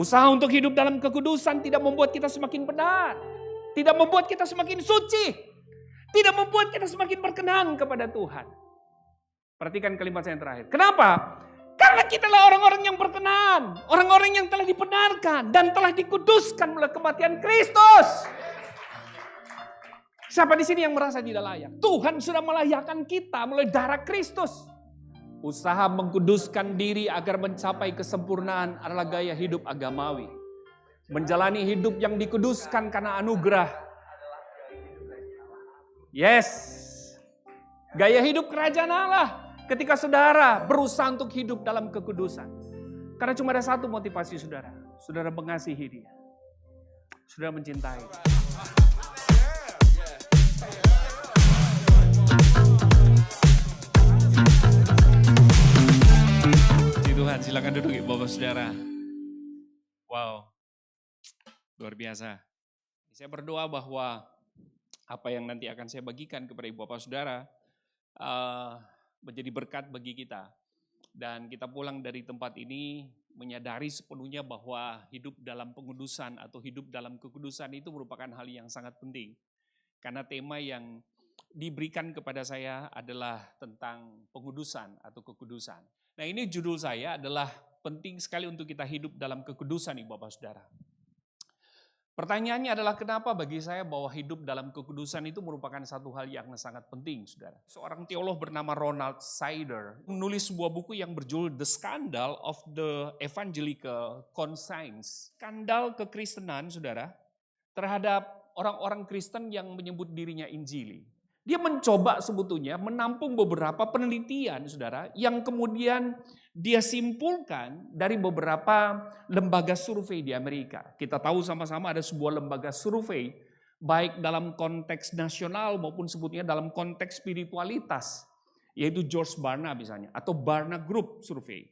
Usaha untuk hidup dalam kekudusan tidak membuat kita semakin benar. Tidak membuat kita semakin suci. Tidak membuat kita semakin berkenan kepada Tuhan. Perhatikan kalimat saya yang terakhir. Kenapa? Karena kita adalah orang-orang yang berkenan. Orang-orang yang telah dibenarkan dan telah dikuduskan oleh kematian Kristus. Siapa di sini yang merasa tidak layak? Tuhan sudah melayakkan kita melalui darah Kristus. Usaha mengkuduskan diri agar mencapai kesempurnaan adalah gaya hidup agamawi. Menjalani hidup yang dikuduskan karena anugerah. Yes. Gaya hidup kerajaan Allah. Ketika saudara berusaha untuk hidup dalam kekudusan. Karena cuma ada satu motivasi saudara. Saudara mengasihi dia. Saudara mencintai. Tuhan, silakan duduk ya Bapak Saudara. Wow, luar biasa. Saya berdoa bahwa apa yang nanti akan saya bagikan kepada Ibu Bapak Saudara menjadi berkat bagi kita. Dan kita pulang dari tempat ini menyadari sepenuhnya bahwa hidup dalam pengudusan atau hidup dalam kekudusan itu merupakan hal yang sangat penting. Karena tema yang diberikan kepada saya adalah tentang pengudusan atau kekudusan. Nah, ini judul saya adalah penting sekali untuk kita hidup dalam kekudusan, Ibu Bapak Saudara. Pertanyaannya adalah kenapa bagi saya bahwa hidup dalam kekudusan itu merupakan satu hal yang sangat penting, Saudara. Seorang teolog bernama Ronald Sider menulis sebuah buku yang berjudul The Scandal of the Evangelical Conscience. Skandal kekristenan, Saudara, terhadap orang-orang Kristen yang menyebut dirinya Injili. Dia mencoba sebetulnya menampung beberapa penelitian, saudara, yang kemudian dia simpulkan dari beberapa lembaga survei di Amerika. Kita tahu sama-sama ada sebuah lembaga survei, baik dalam konteks nasional maupun sebutnya dalam konteks spiritualitas, yaitu George Barna misalnya, atau Barna Group Survey.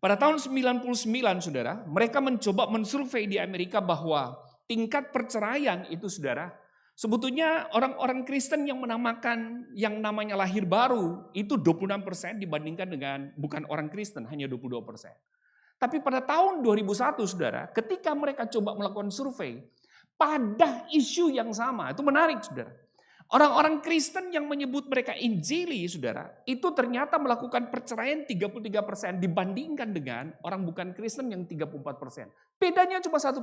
Pada tahun 99, saudara, mereka mencoba mensurvei di Amerika bahwa tingkat perceraian itu, saudara, sebetulnya orang-orang Kristen yang menamakan yang namanya lahir baru itu 26% dibandingkan dengan bukan orang Kristen, hanya 22%. Tapi pada tahun 2001, saudara, ketika mereka coba melakukan survei, pada isu yang sama, itu menarik, saudara. Orang-orang Kristen yang menyebut mereka Injili, saudara, itu ternyata melakukan perceraian 33% dibandingkan dengan orang bukan Kristen yang 34%. Bedanya cuma 1%.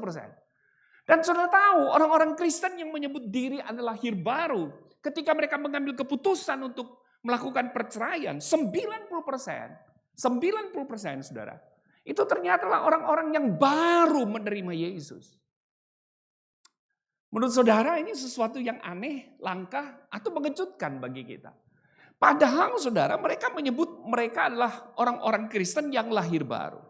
Dan saudara tahu orang-orang Kristen yang menyebut diri adalah lahir baru. Ketika mereka mengambil keputusan untuk melakukan perceraian, 90%, saudara. Itu ternyata orang-orang yang baru menerima Yesus. Menurut saudara ini sesuatu yang aneh, langka, atau mengejutkan bagi kita. Padahal saudara mereka menyebut mereka adalah orang-orang Kristen yang lahir baru.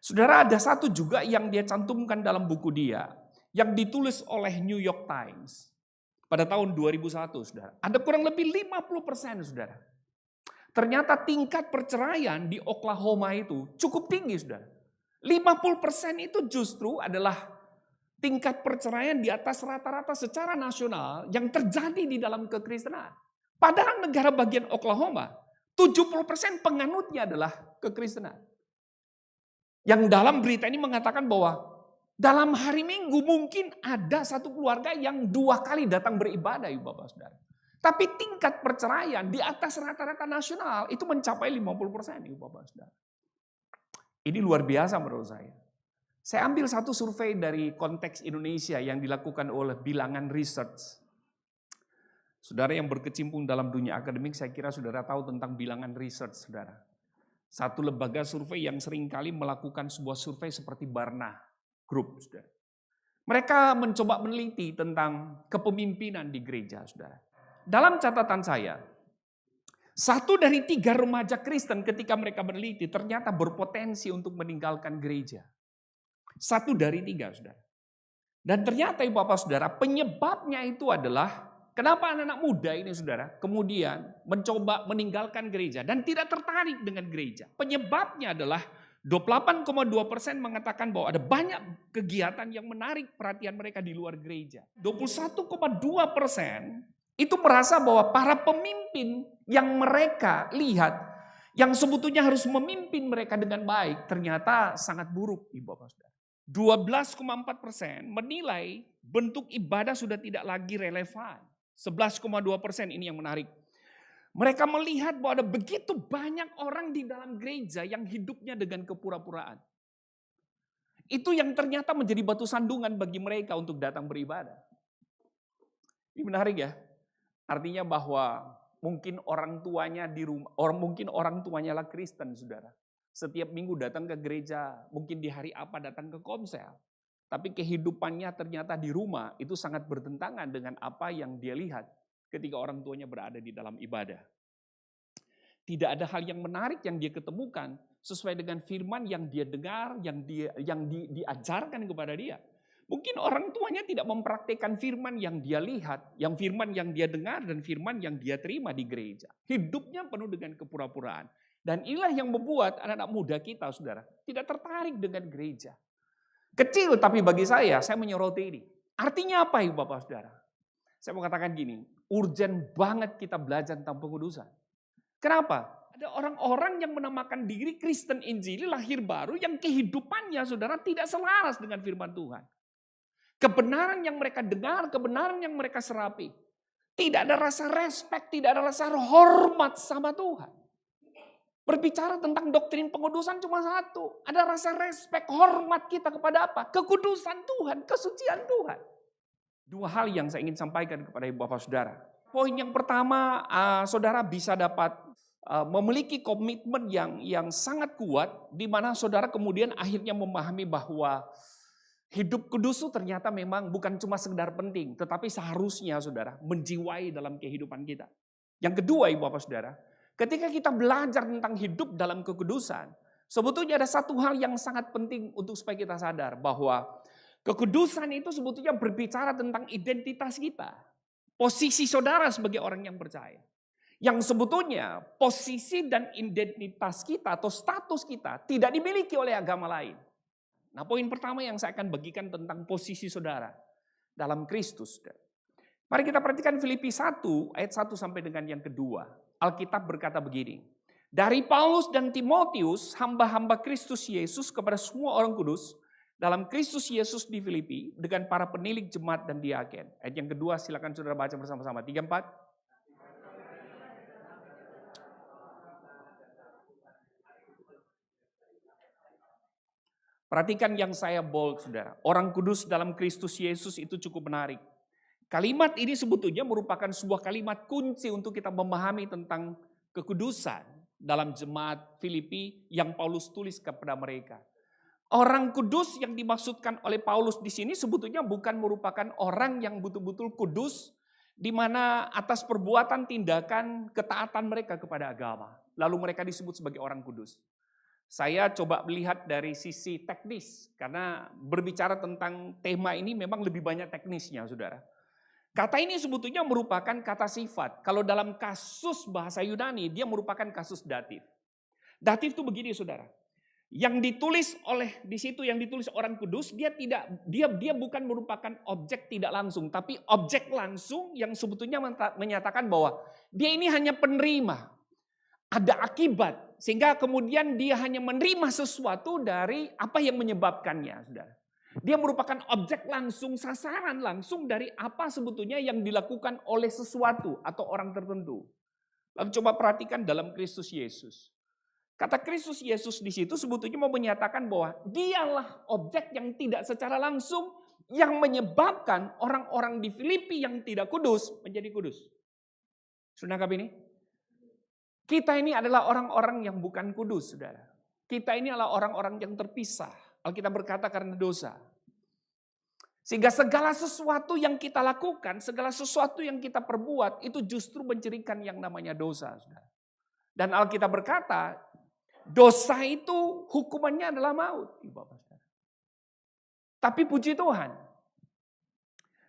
Saudara ada satu juga yang dia cantumkan dalam buku dia. Yang ditulis oleh New York Times pada tahun 2001, saudara. Ada kurang lebih 50%, saudara. Ternyata tingkat perceraian di Oklahoma itu cukup tinggi, saudara. 50% itu justru adalah tingkat perceraian di atas rata-rata secara nasional yang terjadi di dalam kekristenan. Padahal negara bagian Oklahoma, 70% penganutnya adalah kekristenan. Yang dalam berita ini mengatakan bahwa dalam hari Minggu mungkin ada satu keluarga yang 2 kali datang beribadah, Ibu Bapak Saudara. Tapi tingkat perceraian di atas rata-rata nasional itu mencapai 50%, Ibu Bapak Saudara. Ini luar biasa menurut saya. Saya ambil satu survei dari konteks Indonesia yang dilakukan oleh Bilangan Research. Saudara yang berkecimpung dalam dunia akademik, saya kira saudara tahu tentang Bilangan Research, saudara. Satu lembaga survei yang seringkali melakukan sebuah survei seperti Barna Group, saudara. Mereka mencoba meneliti tentang kepemimpinan di gereja, saudara. Dalam catatan saya, 1 dari 3 remaja Kristen ketika mereka meneliti ternyata berpotensi untuk meninggalkan gereja. 1 dari 3, saudara. Dan ternyata Ibu Bapak Saudara, penyebabnya itu adalah kenapa anak-anak muda ini, saudara, kemudian mencoba meninggalkan gereja dan tidak tertarik dengan gereja. Penyebabnya adalah 28,2% mengatakan bahwa ada banyak kegiatan yang menarik perhatian mereka di luar gereja. 21,2% itu merasa bahwa para pemimpin yang mereka lihat yang sebetulnya harus memimpin mereka dengan baik, ternyata sangat buruk, Ibu Bapak Saudara. 12,4% menilai bentuk ibadah sudah tidak lagi relevan. 11,2% ini yang menarik. Mereka melihat bahwa ada begitu banyak orang di dalam gereja yang hidupnya dengan kepura-puraan. Itu yang ternyata menjadi batu sandungan bagi mereka untuk datang beribadah. Ini menarik ya. Artinya bahwa mungkin orang tuanya di rumah, mungkin orang tuanya lah Kristen, saudara. Setiap minggu datang ke gereja, mungkin di hari apa datang ke komsel. Tapi kehidupannya ternyata di rumah itu sangat bertentangan dengan apa yang dia lihat ketika orang tuanya berada di dalam ibadah. Tidak ada hal yang menarik yang dia ketemukan sesuai dengan firman yang dia dengar, yang diajarkan kepada dia. Mungkin orang tuanya tidak mempraktikkan firman yang dia lihat, yang firman yang dia dengar dan firman yang dia terima di gereja. Hidupnya penuh dengan kepura-puraan. Dan inilah yang membuat anak-anak muda kita, saudara, tidak tertarik dengan gereja. Kecil tapi bagi saya menyoroti ini. Artinya apa Ibu Bapak Saudara? Saya mau katakan gini, urgent banget kita belajar tentang pengudusan. Kenapa? Ada orang-orang yang menamakan diri Kristen Injili lahir baru yang kehidupannya saudara tidak selaras dengan firman Tuhan. Kebenaran yang mereka dengar, kebenaran yang mereka serapi. Tidak ada rasa respect, tidak ada rasa hormat sama Tuhan. Berbicara tentang doktrin pengudusan cuma satu. Ada rasa respect, hormat kita kepada apa? Kekudusan Tuhan, kesucian Tuhan. Dua hal yang saya ingin sampaikan kepada Ibu Bapak Saudara. Poin yang pertama, saudara bisa dapat memiliki komitmen yang sangat kuat, di mana saudara kemudian akhirnya memahami bahwa hidup kudus itu ternyata memang bukan cuma sekedar penting, tetapi seharusnya saudara menjiwai dalam kehidupan kita. Yang kedua Ibu Bapak Saudara, ketika kita belajar tentang hidup dalam kekudusan, sebetulnya ada satu hal yang sangat penting untuk supaya kita sadar bahwa kekudusan itu sebetulnya berbicara tentang identitas kita. Posisi saudara sebagai orang yang percaya. Yang sebetulnya posisi dan identitas kita atau status kita tidak dimiliki oleh agama lain. Nah, poin pertama yang saya akan bagikan tentang posisi saudara dalam Kristus. Mari kita perhatikan Filipi 1 ayat 1 sampai dengan yang kedua. Alkitab berkata begini. Dari Paulus dan Timotius, hamba-hamba Kristus Yesus kepada semua orang kudus dalam Kristus Yesus di Filipi dengan para penilik jemaat dan diaken. Ayat yang kedua silakan saudara baca bersama-sama. 3-4. Perhatikan yang saya bold, saudara. Orang kudus dalam Kristus Yesus itu cukup menarik. Kalimat ini sebetulnya merupakan sebuah kalimat kunci untuk kita memahami tentang kekudusan dalam jemaat Filipi yang Paulus tulis kepada mereka. Orang kudus yang dimaksudkan oleh Paulus di sini sebetulnya bukan merupakan orang yang betul-betul kudus, di mana atas perbuatan tindakan ketaatan mereka kepada agama. Lalu mereka disebut sebagai orang kudus. Saya coba melihat dari sisi teknis, karena berbicara tentang tema ini memang lebih banyak teknisnya, saudara. Kata ini sebetulnya merupakan kata sifat. Kalau dalam kasus bahasa Yunani, dia merupakan kasus datif. Datif itu begini, saudara. Yang ditulis di situ yang ditulis orang kudus, dia bukan merupakan objek tidak langsung, tapi objek langsung yang sebetulnya menyatakan bahwa dia ini hanya penerima. Ada akibat, sehingga kemudian dia hanya menerima sesuatu dari apa yang menyebabkannya, saudara. Dia merupakan objek langsung, sasaran langsung dari apa sebetulnya yang dilakukan oleh sesuatu atau orang tertentu. Lalu coba perhatikan dalam Kristus Yesus. Kata Kristus Yesus di situ sebetulnya mau menyatakan bahwa dialah objek yang tidak secara langsung yang menyebabkan orang-orang di Filipi yang tidak kudus menjadi kudus. Sudah nangkap ini? Kita ini adalah orang-orang yang bukan kudus, saudara. Kita ini adalah orang-orang yang terpisah. Alkitab berkata karena dosa. Sehingga segala sesuatu yang kita lakukan, segala sesuatu yang kita perbuat, itu justru mencirikan yang namanya dosa, saudara. Dan Alkitab berkata, dosa itu hukumannya adalah maut. Tapi puji Tuhan,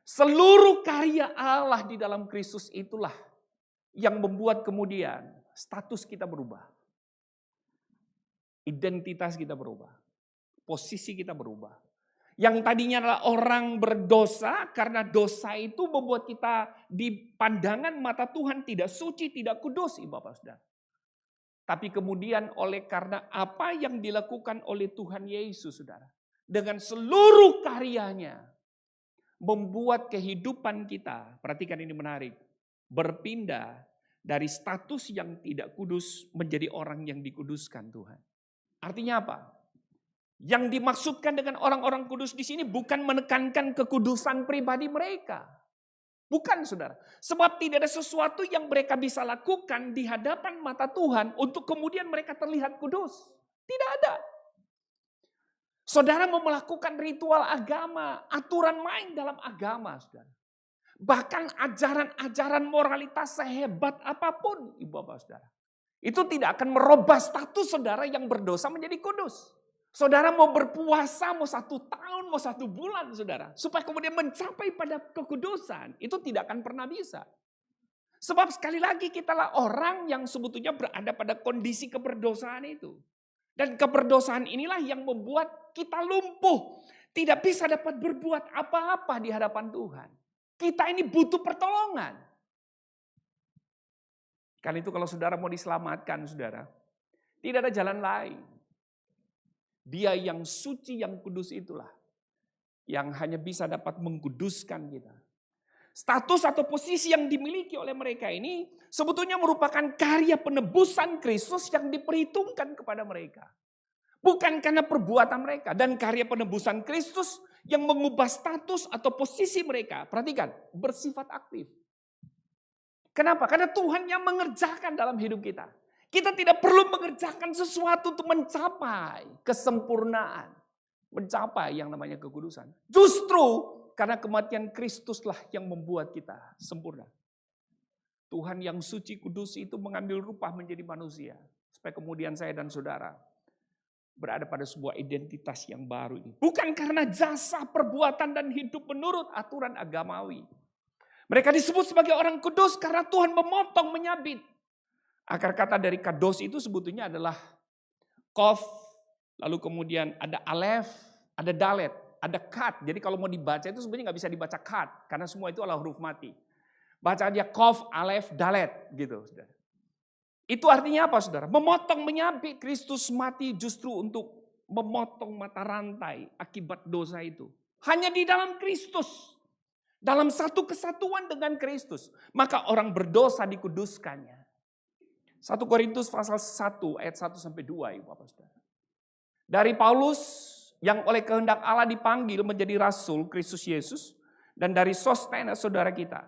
seluruh karya Allah di dalam Kristus itulah yang membuat kemudian status kita berubah. Identitas kita berubah. Posisi kita berubah. Yang tadinya adalah orang berdosa, karena dosa itu membuat kita di pandangan mata Tuhan tidak suci, tidak kudus, Bapak Saudara. Tapi kemudian karena apa yang dilakukan oleh Tuhan Yesus, saudara, dengan seluruh karyanya, membuat kehidupan kita, perhatikan ini menarik, berpindah dari status yang tidak kudus menjadi orang yang dikuduskan Tuhan. Artinya apa? Yang dimaksudkan dengan orang-orang kudus di sini bukan menekankan kekudusan pribadi mereka. Bukan, saudara. Sebab tidak ada sesuatu yang mereka bisa lakukan di hadapan mata Tuhan untuk kemudian mereka terlihat kudus. Tidak ada. Saudara mau melakukan ritual agama, aturan main dalam agama, saudara. Bahkan ajaran-ajaran moralitas sehebat apapun, ibu bapak saudara. Itu tidak akan merubah status saudara yang berdosa menjadi kudus. Saudara mau berpuasa, mau 1 tahun, mau 1 bulan, saudara. Supaya kemudian mencapai pada kekudusan, itu tidak akan pernah bisa. Sebab sekali lagi kitalah orang yang sebetulnya berada pada kondisi keberdosaan itu. Dan keberdosaan inilah yang membuat kita lumpuh. Tidak bisa dapat berbuat apa-apa di hadapan Tuhan. Kita ini butuh pertolongan. Karena itu kalau saudara mau diselamatkan, saudara, tidak ada jalan lain. Dia yang suci, yang kudus itulah yang hanya bisa dapat mengkuduskan kita. Status atau posisi yang dimiliki oleh mereka ini sebetulnya merupakan karya penebusan Kristus yang diperhitungkan kepada mereka. Bukan karena perbuatan mereka. Dan karya penebusan Kristus yang mengubah status atau posisi mereka. Perhatikan, bersifat aktif. Kenapa? Karena Tuhan yang mengerjakan dalam hidup kita. Kita tidak perlu mengerjakan sesuatu untuk mencapai kesempurnaan. Mencapai yang namanya kekudusan. Justru karena kematian Kristuslah yang membuat kita sempurna. Tuhan yang suci kudus itu mengambil rupa menjadi manusia. Supaya kemudian saya dan saudara berada pada sebuah identitas yang baru ini. Bukan karena jasa, perbuatan, dan hidup menurut aturan agamawi. Mereka disebut sebagai orang kudus karena Tuhan memotong, menyabit. Akar kata dari kados itu sebetulnya adalah kof, lalu kemudian ada alef, ada dalet, ada kat. Jadi kalau mau dibaca itu sebenarnya nggak bisa dibaca kat, karena semua itu adalah huruf mati. Baca aja kof, alef, dalet gitu. Saudara. Itu artinya apa saudara? Memotong, menyabit. Kristus mati justru untuk memotong mata rantai akibat dosa itu. Hanya di dalam Kristus. Dalam satu kesatuan dengan Kristus. Maka orang berdosa dikuduskannya. 1 Korintus pasal 1 ayat 1 sampai 2 Ibu Bapak Saudara. Dari Paulus yang oleh kehendak Allah dipanggil menjadi rasul Kristus Yesus. Dan dari Sostenes saudara kita.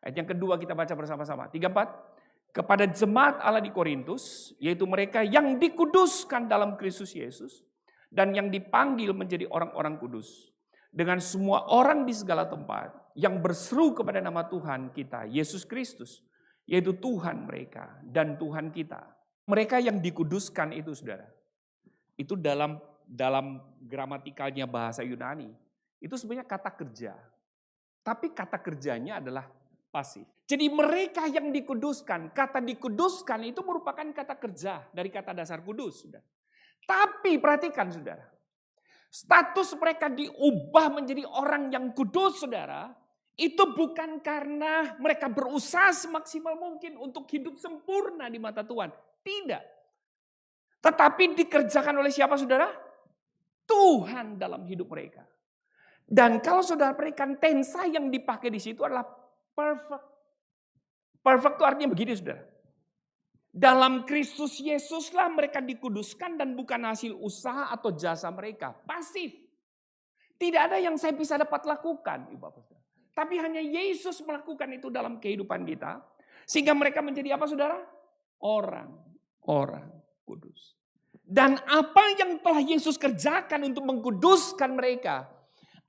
Ayat yang kedua kita baca bersama-sama. 3-4. Kepada jemaat Allah di Korintus, yaitu mereka yang dikuduskan dalam Kristus Yesus. Dan yang dipanggil menjadi orang-orang kudus. Dengan semua orang di segala tempat yang berseru kepada nama Tuhan kita, Yesus Kristus. Yaitu Tuhan mereka dan Tuhan kita. Mereka yang dikuduskan itu saudara. Itu dalam gramatikalnya bahasa Yunani. Itu sebenarnya kata kerja. Tapi kata kerjanya adalah pasif. Jadi mereka yang dikuduskan. Kata dikuduskan itu merupakan kata kerja dari kata dasar kudus. Saudara. Tapi perhatikan saudara. Status mereka diubah menjadi orang yang kudus saudara. Itu bukan karena mereka berusaha semaksimal mungkin untuk hidup sempurna di mata Tuhan. Tidak. Tetapi dikerjakan oleh siapa saudara? Tuhan dalam hidup mereka. Dan kalau saudara perhatikan tensa yang dipakai di situ adalah perfect. Perfect itu artinya begini saudara. Dalam Kristus Yesuslah mereka dikuduskan dan bukan hasil usaha atau jasa mereka. Pasif. Tidak ada yang saya bisa dapat lakukan. Ibu Bapak saudara. Tapi hanya Yesus melakukan itu dalam kehidupan kita. Sehingga mereka menjadi apa saudara? Orang kudus. Dan apa yang telah Yesus kerjakan untuk mengkuduskan mereka.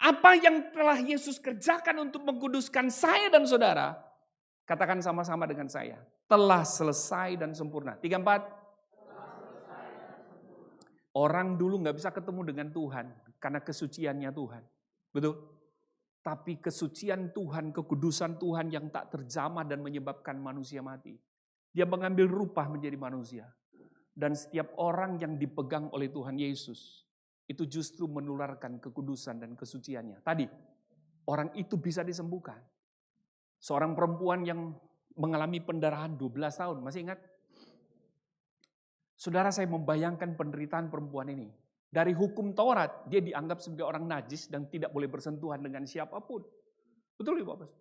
Apa yang telah Yesus kerjakan untuk mengkuduskan saya dan saudara. Katakan sama-sama dengan saya. Telah selesai dan sempurna. 3-4. Orang dulu gak bisa ketemu dengan Tuhan. Karena kesuciannya Tuhan. Betul? Tapi kesucian Tuhan, kekudusan Tuhan yang tak terjamah dan menyebabkan manusia mati. Dia mengambil rupa menjadi manusia. Dan setiap orang yang dipegang oleh Tuhan Yesus, itu justru menularkan kekudusan dan kesuciannya. Tadi, orang itu bisa disembuhkan. Seorang perempuan yang mengalami pendarahan 12 tahun, masih ingat? Saudara, saya membayangkan penderitaan perempuan ini. Dari hukum Taurat, dia dianggap sebagai orang najis dan tidak boleh bersentuhan dengan siapapun. Betul ya Bapak?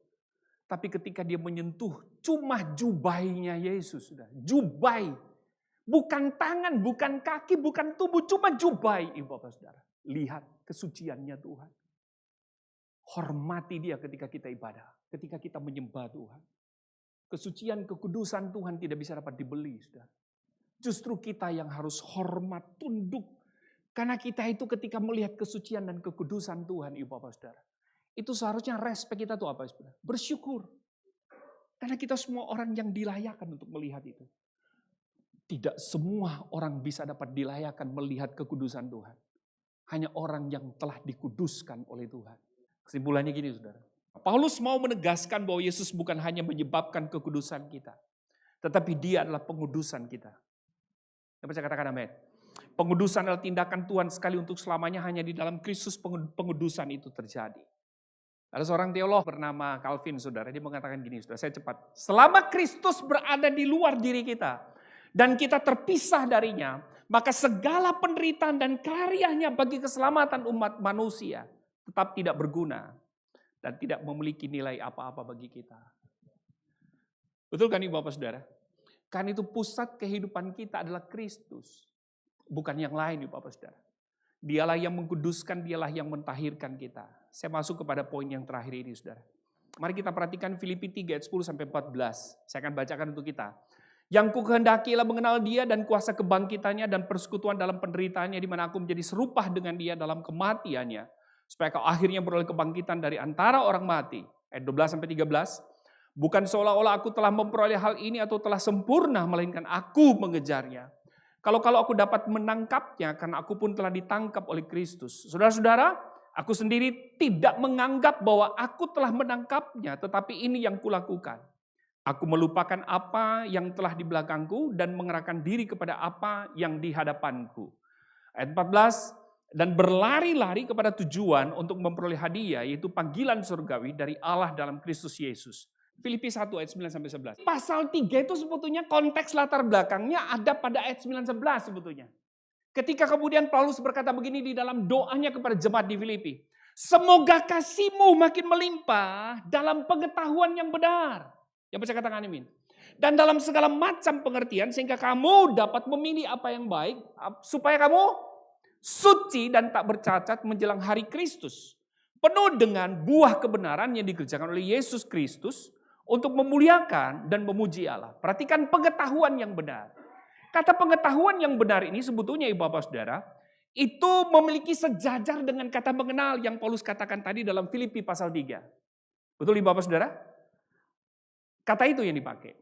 Tapi ketika dia menyentuh cuma jubahnya Yesus, sudah jubai. Bukan tangan, bukan kaki, bukan tubuh, cuma jubai, Bapak Saudara. Lihat kesuciannya Tuhan. Hormati dia ketika kita ibadah, ketika kita menyembah Tuhan. Kesucian, kekudusan Tuhan tidak bisa dapat dibeli, Saudara. Justru kita yang harus hormat, tunduk. Karena kita itu ketika melihat kesucian dan kekudusan Tuhan, Ibu Bapak Saudara. Itu seharusnya respek kita tuh apa, Saudara? Bersyukur. Karena kita semua orang yang dilayakan untuk melihat itu. Tidak semua orang bisa dapat dilayakan melihat kekudusan Tuhan. Hanya orang yang telah dikuduskan oleh Tuhan. Kesimpulannya gini, Saudara. Paulus mau menegaskan bahwa Yesus bukan hanya menyebabkan kekudusan kita. Tetapi dia adalah pengudusan kita. Yang percaya katakan amin. Pengudusan adalah tindakan Tuhan sekali untuk selamanya, hanya di dalam Kristus pengudusan itu terjadi. Ada seorang teolog bernama Calvin, Saudara, dia mengatakan gini, Saudara, saya cepat. Selama Kristus berada di luar diri kita dan kita terpisah darinya, maka segala penderitaan dan karyanya bagi keselamatan umat manusia tetap tidak berguna dan tidak memiliki nilai apa-apa bagi kita. Betul kan Ibu Bapak Saudara? Kan itu pusat kehidupan kita adalah Kristus. Bukan yang lain Ibu Bapak Saudara. Dialah yang mengkuduskan, dialah yang mentahirkan kita. Saya masuk kepada poin yang terakhir ini Saudara. Mari kita perhatikan Filipi 3 ayat 10 sampai 14. Saya akan bacakan untuk kita. Yang kukehendaki ialah mengenal dia dan kuasa kebangkitannya dan persekutuan dalam penderitaannya, di mana aku menjadi serupa dengan dia dalam kematiannya. Supaya kau akhirnya beroleh kebangkitan dari antara orang mati. Ayat 12 sampai 13. Bukan seolah-olah aku telah memperoleh hal ini atau telah sempurna, melainkan aku mengejarnya. Kalau aku dapat menangkapnya, karena aku pun telah ditangkap oleh Kristus. Saudara-saudara, aku sendiri tidak menganggap bahwa aku telah menangkapnya, tetapi ini yang kulakukan. Aku melupakan apa yang telah di belakangku dan mengerahkan diri kepada apa yang di hadapanku. Ayat 14, dan berlari-lari kepada tujuan untuk memperoleh hadiah, yaitu panggilan surgawi dari Allah dalam Kristus Yesus. Filipi 1 ayat 9 sampai 11. Pasal 3 itu sebetulnya konteks latar belakangnya ada pada ayat 9-11 sebetulnya. Ketika kemudian Paulus berkata begini di dalam doanya kepada jemaat di Filipi. Semoga kasihmu makin melimpah dalam pengetahuan yang benar. Yang percaya katakan amin. Dan dalam segala macam pengertian sehingga kamu dapat memilih apa yang baik. Supaya kamu suci dan tak bercacat menjelang hari Kristus. Penuh dengan buah kebenaran yang dikerjakan oleh Yesus Kristus. Untuk memuliakan dan memuji Allah. Perhatikan pengetahuan yang benar. Kata pengetahuan yang benar ini sebetulnya Ibu Bapak Saudara, itu memiliki sejajar dengan kata mengenal yang Paulus katakan tadi dalam Filipi pasal 3. Betul Ibu Bapak Saudara? Kata itu yang dipakai.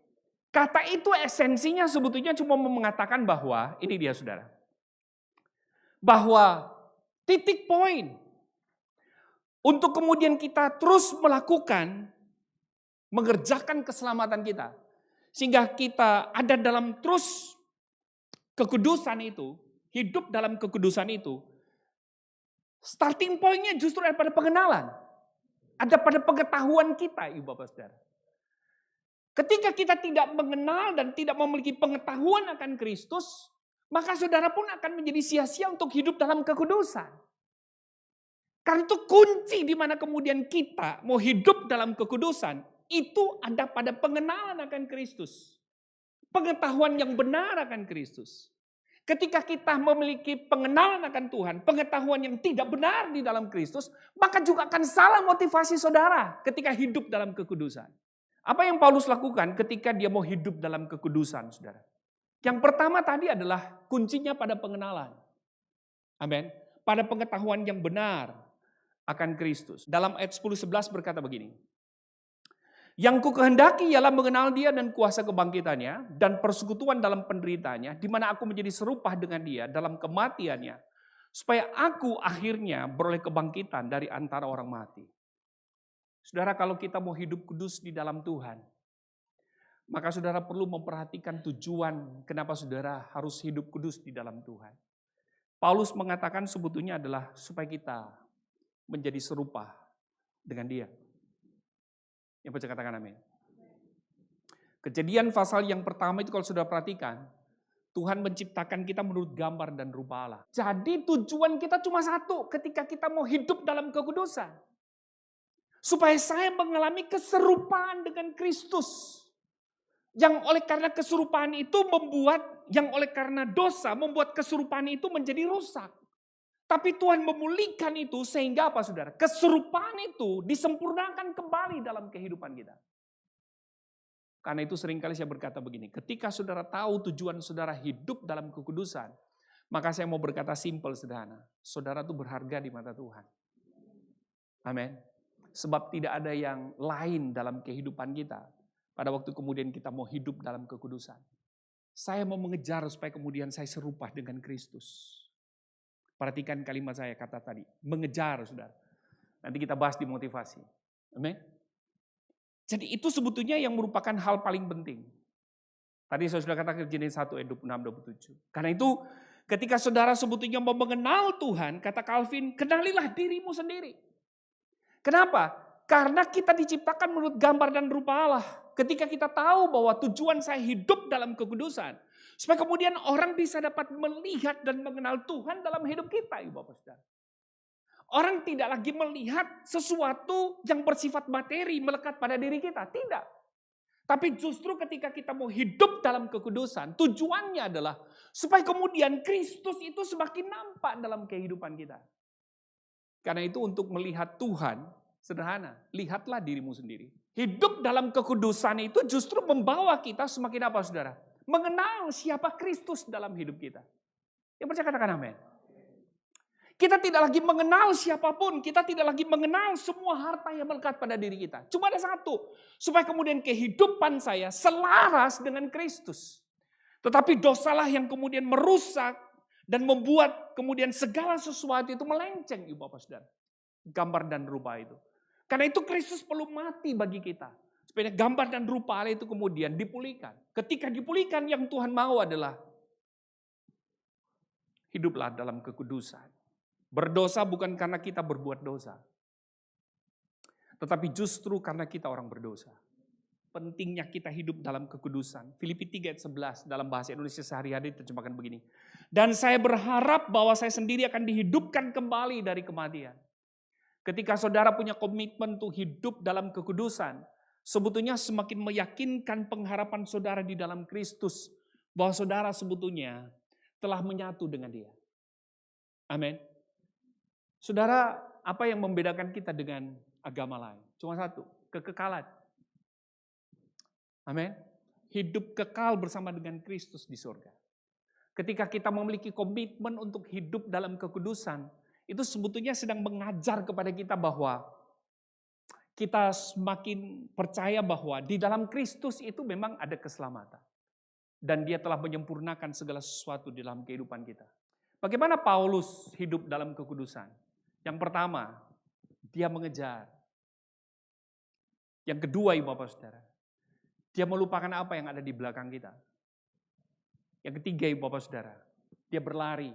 Kata itu esensinya sebetulnya cuma mengatakan bahwa, ini dia Saudara. Bahwa titik poin untuk kemudian kita terus melakukan mengerjakan keselamatan kita. Sehingga kita ada dalam terus kekudusan itu, hidup dalam kekudusan itu. Starting pointnya justru ada pada pengenalan. Ada pada pengetahuan kita, Ibu Bapak Saudara. Ketika kita tidak mengenal dan tidak memiliki pengetahuan akan Kristus, maka saudara pun akan menjadi sia-sia untuk hidup dalam kekudusan. Karena itu kunci di mana kemudian kita mau hidup dalam kekudusan, itu ada pada pengenalan akan Kristus. Pengetahuan yang benar akan Kristus. Ketika kita memiliki pengenalan akan Tuhan, pengetahuan yang tidak benar di dalam Kristus, maka juga akan salah motivasi saudara ketika hidup dalam kekudusan. Apa yang Paulus lakukan ketika dia mau hidup dalam kekudusan, saudara? Yang pertama tadi adalah kuncinya pada pengenalan. Amin. Pada pengetahuan yang benar akan Kristus. Dalam ayat 10-11 berkata begini. Yang kukehendaki ialah mengenal dia dan kuasa kebangkitannya dan persekutuan dalam penderitaannya, di mana aku menjadi serupa dengan dia dalam kematiannya, supaya aku akhirnya beroleh kebangkitan dari antara orang mati. Saudara, kalau kita mau hidup kudus di dalam Tuhan, maka saudara perlu memperhatikan tujuan kenapa saudara harus hidup kudus di dalam Tuhan. Paulus mengatakan sebetulnya adalah supaya kita menjadi serupa dengan dia. Yang percaya katakan amin. Kejadian pasal yang pertama itu kalau sudah perhatikan, Tuhan menciptakan kita menurut gambar dan rupa Allah. Jadi tujuan kita cuma satu ketika kita mau hidup dalam kekudusan. Supaya saya mengalami keserupaan dengan Kristus. Yang oleh karena keserupaan itu oleh karena dosa membuat keserupaan itu menjadi rusak. Tapi Tuhan memulihkan itu sehingga apa saudara? Keserupaan itu disempurnakan kembali dalam kehidupan kita. Karena itu seringkali saya berkata begini, ketika saudara tahu tujuan saudara hidup dalam kekudusan, maka saya mau berkata simpel sederhana, saudara itu berharga di mata Tuhan. Amin. Sebab tidak ada yang lain dalam kehidupan kita pada waktu kemudian kita mau hidup dalam kekudusan. Saya mau mengejar supaya kemudian saya serupa dengan Kristus. Perhatikan kalimat saya kata tadi, mengejar saudara. Nanti kita bahas di motivasi. Amin. Jadi itu sebetulnya yang merupakan hal paling penting. Tadi saya sudah katakan Genesis 1 ayat 26-27. Karena itu ketika saudara sebetulnya mau mengenal Tuhan, kata Calvin, kenalilah dirimu sendiri. Kenapa? Karena kita diciptakan menurut gambar dan rupa Allah. Ketika kita tahu bahwa tujuan saya hidup dalam kekudusan, supaya kemudian orang bisa dapat melihat dan mengenal Tuhan dalam hidup kita, Ibu Bapak Saudara. Orang tidak lagi melihat sesuatu yang bersifat materi melekat pada diri kita. Tidak. Tapi justru ketika kita mau hidup dalam kekudusan, tujuannya adalah supaya kemudian Kristus itu semakin nampak dalam kehidupan kita. Karena itu untuk melihat Tuhan, sederhana, lihatlah dirimu sendiri. Hidup dalam kekudusan itu justru membawa kita semakin apa saudara? Mengenal siapa Kristus dalam hidup kita. Yang percaya katakan amin. Kita tidak lagi mengenal siapapun, kita tidak lagi mengenal semua harta yang melekat pada diri kita. Cuma ada satu, supaya kemudian kehidupan saya selaras dengan Kristus. Tetapi dosalah yang kemudian merusak dan membuat kemudian segala sesuatu itu melenceng, Ibu Bapak Saudara. Gambar dan rupa itu. Karena itu Kristus perlu mati bagi kita. Supaya gambar dan rupa Allah itu kemudian dipulihkan. Ketika dipulihkan yang Tuhan mau adalah hiduplah dalam kekudusan. Berdosa bukan karena kita berbuat dosa. Tetapi justru karena kita orang berdosa. Pentingnya kita hidup dalam kekudusan. Filipi 3 ayat 11 dalam bahasa Indonesia sehari-hari terjemahkan begini. Dan saya berharap bahwa saya sendiri akan dihidupkan kembali dari kematian. Ketika saudara punya komitmen untuk hidup dalam kekudusan, sebetulnya semakin meyakinkan pengharapan saudara di dalam Kristus. Bahwa saudara sebetulnya telah menyatu dengan Dia. Amin. Saudara, apa yang membedakan kita dengan agama lain? Cuma satu, kekekalan. Amin. Hidup kekal bersama dengan Kristus di surga. Ketika kita memiliki komitmen untuk hidup dalam kekudusan, itu sebetulnya sedang mengajar kepada kita bahwa kita semakin percaya bahwa di dalam Kristus itu memang ada keselamatan. Dan Dia telah menyempurnakan segala sesuatu di dalam kehidupan kita. Bagaimana Paulus hidup dalam kekudusan? Yang pertama, dia mengejar. Yang kedua, Ibu Bapak Saudara, dia melupakan apa yang ada di belakang kita. Yang ketiga, Ibu Bapak Saudara, dia berlari.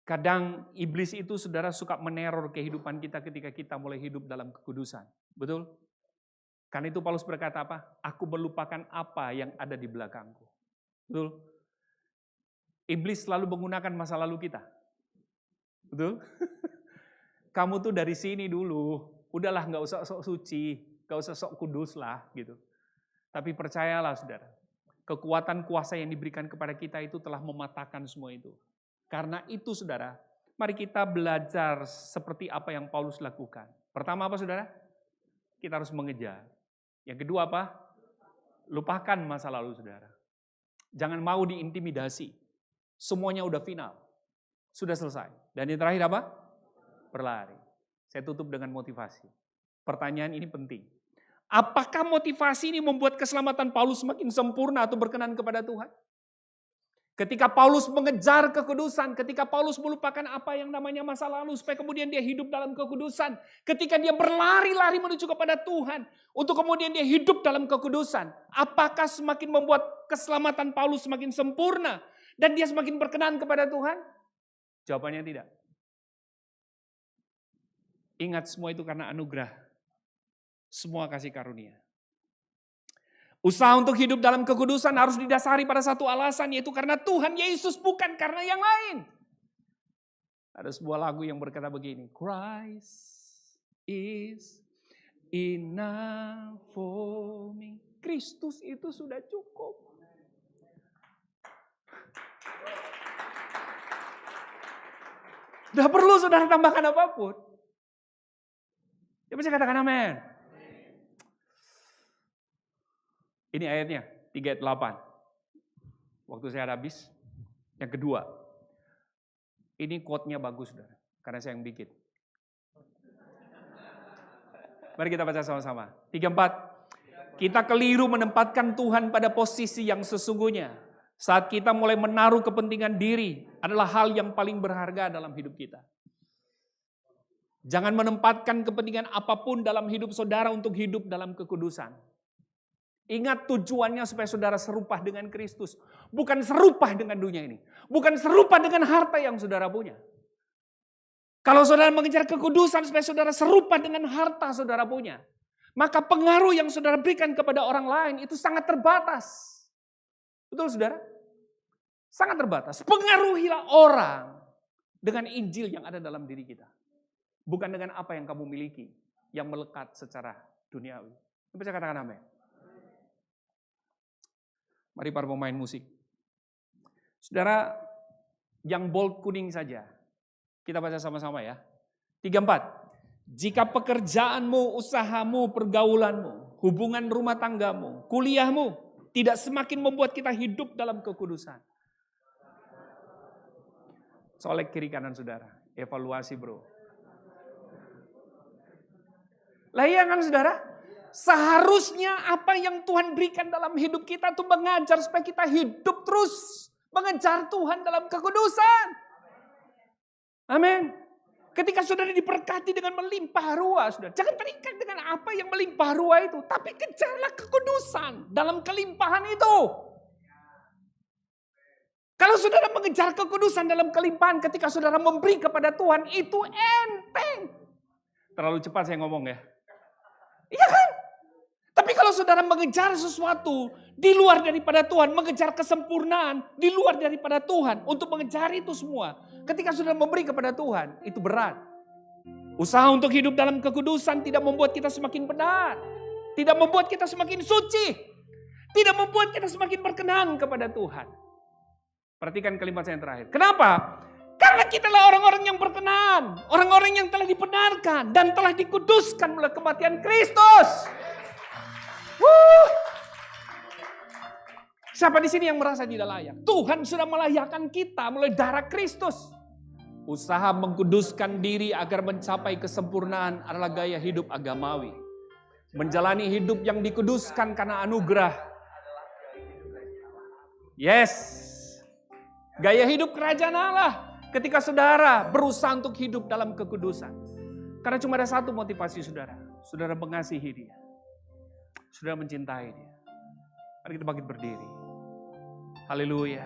Kadang iblis itu saudara suka meneror kehidupan kita ketika kita mulai hidup dalam kekudusan. Betul? Karena itu Paulus berkata apa? Aku melupakan apa yang ada di belakangku. Betul? Iblis selalu menggunakan masa lalu kita. Betul? Kamu tuh dari sini dulu, udahlah nggak usah sok suci, nggak usah sok kudus lah gitu. Tapi percayalah saudara, kekuatan kuasa yang diberikan kepada kita itu telah mematahkan semua itu. Karena itu saudara, mari kita belajar seperti apa yang Paulus lakukan. Pertama apa saudara? Kita harus mengejar. Yang kedua apa? Lupakan masa lalu saudara. Jangan mau diintimidasi. Semuanya udah final. Sudah selesai. Dan yang terakhir apa? Berlari. Saya tutup dengan motivasi. Pertanyaan ini penting. Apakah motivasi ini membuat keselamatan Paulus semakin sempurna atau berkenan kepada Tuhan? Ketika Paulus mengejar kekudusan, ketika Paulus melupakan apa yang namanya masa lalu, supaya kemudian dia hidup dalam kekudusan. Ketika dia berlari-lari menuju kepada Tuhan, untuk kemudian dia hidup dalam kekudusan. Apakah semakin membuat keselamatan Paulus semakin sempurna, dan dia semakin berkenan kepada Tuhan? Jawabannya tidak. Ingat semua itu karena anugerah. Semua kasih karunia. Usaha untuk hidup dalam kekudusan harus didasari pada satu alasan, yaitu karena Tuhan Yesus, bukan karena yang lain. Ada sebuah lagu yang berkata begini, Christ is enough for me. Kristus itu sudah cukup. Tidak perlu saudara tambahkan apapun. Ya bisa katakan amin. Ini ayatnya, 3 ayat 8. Waktu saya habis. Yang kedua. Ini quote-nya bagus, saudara. Karena saya yang bikin. Mari kita baca sama-sama. 3, 4. Kita keliru menempatkan Tuhan pada posisi yang sesungguhnya. Saat kita mulai menaruh kepentingan diri adalah hal yang paling berharga dalam hidup kita. Jangan menempatkan kepentingan apapun dalam hidup saudara untuk hidup dalam kekudusan. Ingat tujuannya supaya saudara serupa dengan Kristus. Bukan serupa dengan dunia ini. Bukan serupa dengan harta yang saudara punya. Kalau saudara mengejar kekudusan supaya saudara serupa dengan harta saudara punya, maka pengaruh yang saudara berikan kepada orang lain itu sangat terbatas. Betul saudara? Sangat terbatas. Pengaruhilah orang dengan Injil yang ada dalam diri kita. Bukan dengan apa yang kamu miliki, yang melekat secara duniawi. Bisa katakan amin. Mari para pemain musik. Saudara, yang bold kuning saja. Kita baca sama-sama ya. 3, 4. Jika pekerjaanmu, usahamu, pergaulanmu, hubungan rumah tanggamu, kuliahmu, tidak semakin membuat kita hidup dalam kekudusan. Solek kiri kanan saudara. Evaluasi bro. Lah iya kan saudara? Seharusnya apa yang Tuhan berikan dalam hidup kita itu mengajar supaya kita hidup terus. Mengejar Tuhan dalam kekudusan. Amin. Ketika saudara diberkati dengan melimpah ruah, saudara, jangan terikat dengan apa yang melimpah ruah itu. Tapi kejarlah kekudusan dalam kelimpahan itu. Kalau saudara mengejar kekudusan dalam kelimpahan ketika saudara memberi kepada Tuhan, itu enteng. Terlalu cepat saya ngomong ya. Iya kan? Tapi kalau saudara mengejar sesuatu di luar daripada Tuhan, mengejar kesempurnaan di luar daripada Tuhan, untuk mengejar itu semua, ketika saudara memberi kepada Tuhan, itu berat. Usaha untuk hidup dalam kekudusan tidak membuat kita semakin benar, tidak membuat kita semakin suci, tidak membuat kita semakin berkenan kepada Tuhan. Perhatikan kalimat saya yang terakhir. Kenapa? Karena kitalah orang-orang yang berkenan, orang-orang yang telah dibenarkan dan telah dikuduskan oleh kematian Kristus. Siapa di sini yang merasa tidak layak? Tuhan sudah melayakkan kita melalui darah Kristus. Usaha mengkuduskan diri agar mencapai kesempurnaan adalah gaya hidup agamawi. Menjalani hidup yang dikuduskan karena anugerah. Yes. Gaya hidup kerajaan Allah. Ketika saudara berusaha untuk hidup dalam kekudusan. Karena cuma ada satu motivasi saudara. Saudara mengasihi dia. Saudara mencintai dia. Mari kita bangkit berdiri. Haleluya.